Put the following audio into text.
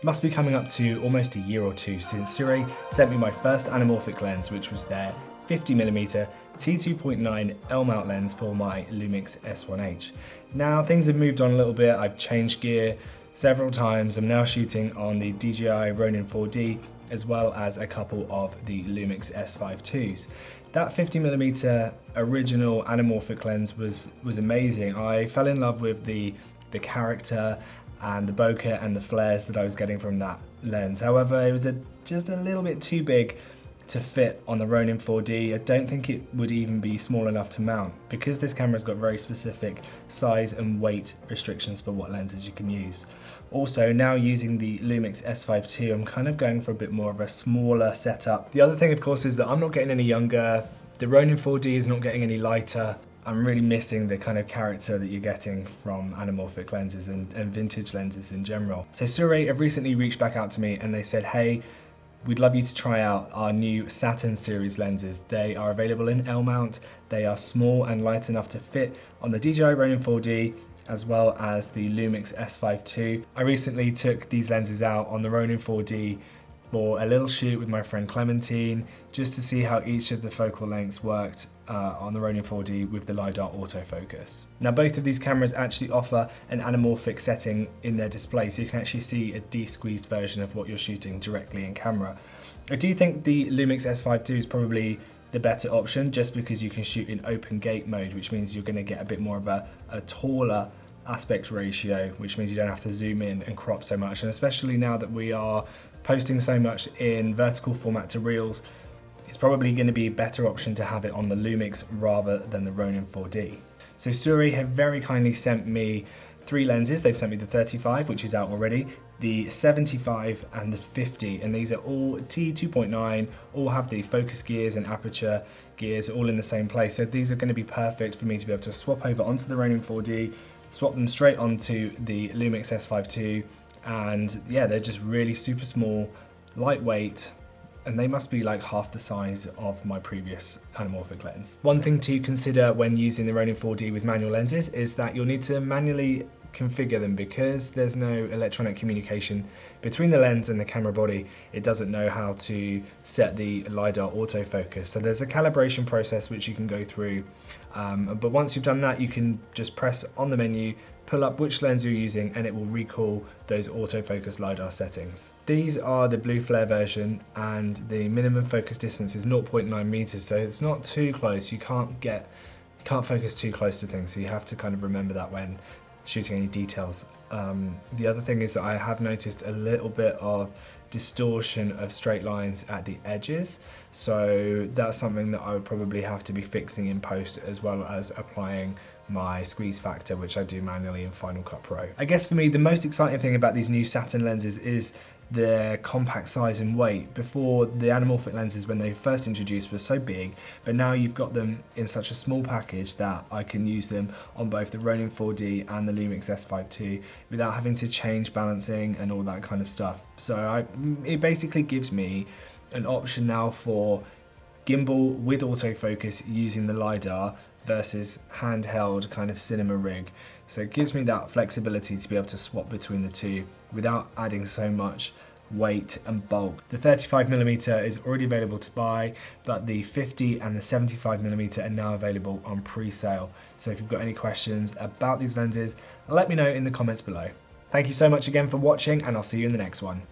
Must be coming up to almost a year or two since Sirui sent me my first anamorphic lens, which was their 50mm t2.9 L-mount lens for my LUMIX S1II. Now things have moved on a little bit, I've changed gear several times. I'm now shooting on the DJI Ronin 4D as well as a couple of the LUMIX S5IIs. That 50mm original anamorphic lens was amazing. I fell in love with the character and the bokeh and the flares that I was getting from that lens. However, it was just a little bit too big to fit on the Ronin 4D. I don't think it would even be small enough to mount because this camera's got very specific size and weight restrictions for what lenses you can use. Also, now using the LUMIX S5II, I'm kind of going for a bit more of a smaller setup. The other thing, of course, is that I'm not getting any younger. The Ronin 4D is not getting any lighter. I'm really missing the kind of character that you're getting from anamorphic lenses and vintage lenses in general. So Sirui have recently reached back out to me and they said, hey, we'd love you to try out our new Saturn series lenses. They are available in L mount. They are small and light enough to fit on the DJI Ronin 4D as well as the LUMIX S5II. I recently took these lenses out on the Ronin 4D for a little shoot with my friend Clementine, just to see how each of the focal lengths worked on the Ronin 4D with the LiDAR autofocus. Now both of these cameras actually offer an anamorphic setting in their display, so you can actually see a de-squeezed version of what you're shooting directly in camera. I do think the LUMIX S5II is probably the better option just because you can shoot in open gate mode, which means you're going to get a bit more of a taller aspect ratio, which means you don't have to zoom in and crop so much. And especially now that we are posting so much in vertical format to reels, it's probably going to be a better option to have it on the LUMIX rather than the Ronin 4D. So Sirui have very kindly sent me 3 lenses. They've sent me the 35, which is out already, the 75 and the 50, and these are all T2.9, all have the focus gears and aperture gears all in the same place. So these are going to be perfect for me to be able to swap over onto the Ronin 4D, swap them straight onto the LUMIX S5II, and yeah, they're just really super small, lightweight, and they must be like half the size of my previous anamorphic lens. One thing to consider when using the Ronin 4D with manual lenses is that you'll need to manually configure them because there's no electronic communication between the lens and the camera body. It doesn't know how to set the LiDAR autofocus. So there's a calibration process which you can go through, but once you've done that, you can just press on the menu, pull up which lens you're using, and it will recall those autofocus LiDAR settings. These are the blue flare version, and the minimum focus distance is 0.9 meters, so it's not too close. You can't focus too close to things, so you have to kind of remember that when shooting any details. The other thing is that I have noticed a little bit of distortion of straight lines at the edges, so that's something that I would probably have to be fixing in post, as well as applying my squeeze factor, which I do manually in Final Cut Pro. I guess for me, the most exciting thing about these new Saturn lenses is their compact size and weight. Before, the anamorphic lenses, when they first introduced, were so big, but now you've got them in such a small package that I can use them on both the Ronin 4D and the LUMIX S5II without having to change balancing and all that kind of stuff. So it basically gives me an option now for gimbal with autofocus using the LiDAR versus handheld kind of cinema rig. So it gives me that flexibility to be able to swap between the two without adding so much weight and bulk. The 35mm is already available to buy, but the 50 and the 75mm are now available on pre-sale. So if you've got any questions about these lenses, let me know in the comments below. Thank you so much again for watching, and I'll see you in the next one.